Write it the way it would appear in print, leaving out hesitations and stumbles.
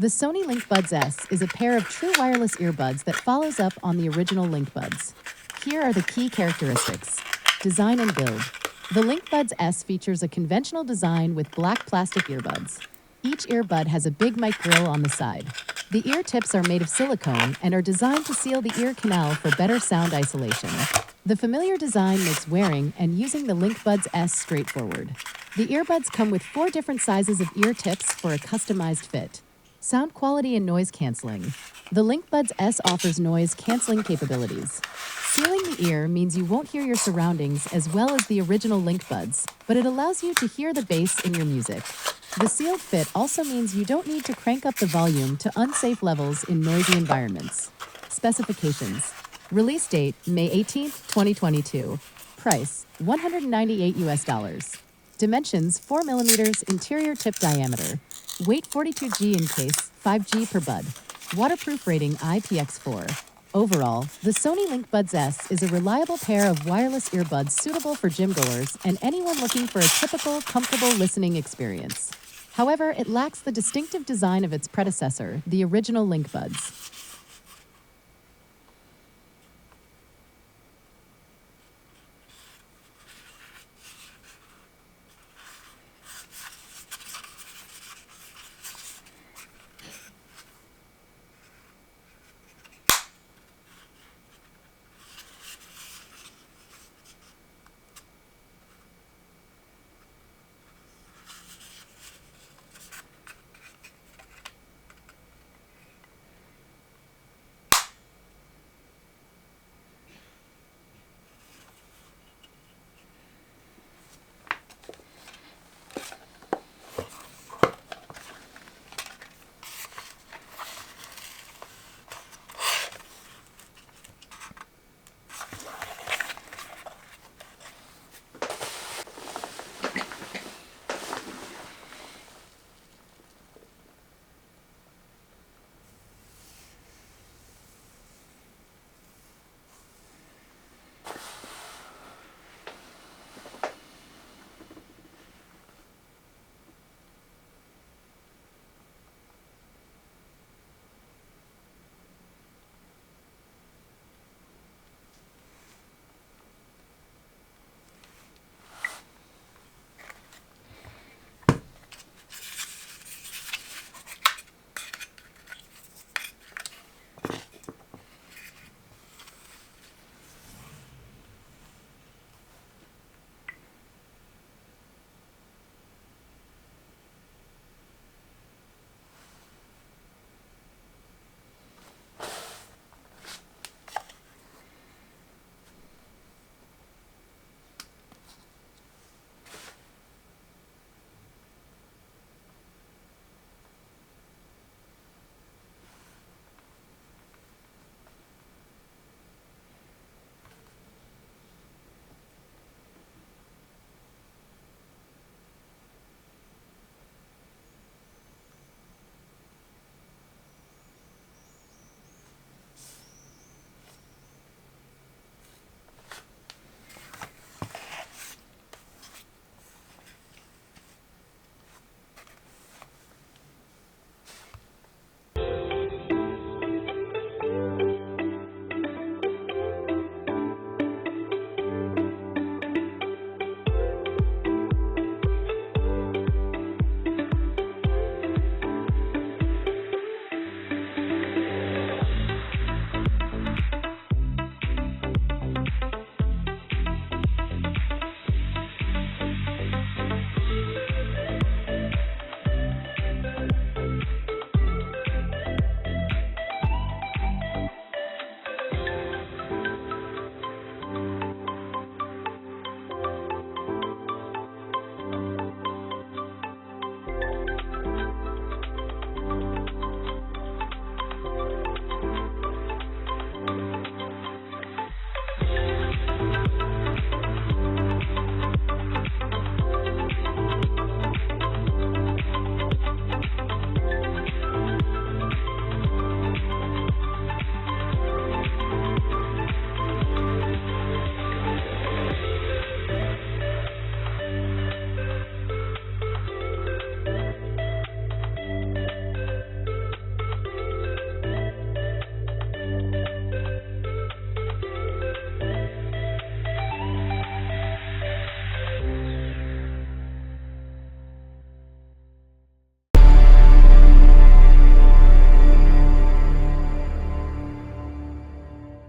The Sony LinkBuds S is a pair of true wireless earbuds that follows up on the original LinkBuds. Here are the key characteristics. Design and build. The LinkBuds S features a conventional design with black plastic earbuds. Each earbud has a big mic grille on the side. The ear tips are made of silicone and are designed to seal the ear canal for better sound isolation. The familiar design makes wearing and using the LinkBuds S straightforward. The earbuds come with 4 different sizes of ear tips for a customized fit. Sound quality and noise canceling. The LinkBuds S offers noise canceling capabilities. Sealing the ear means you won't hear your surroundings as well as the original LinkBuds, but it allows you to hear the bass in your music. The sealed fit also means you don't need to crank up the volume to unsafe levels in noisy environments. Specifications. Release date, May 18, 2022. Price, $198. Dimensions, 4 mm interior tip diameter. Weight 42G in case, 5G per bud. Waterproof rating IPX4. Overall, the Sony LinkBuds S is a reliable pair of wireless earbuds suitable for gym-goers and anyone looking for a typical, comfortable listening experience. However, it lacks the distinctive design of its predecessor, the original LinkBuds.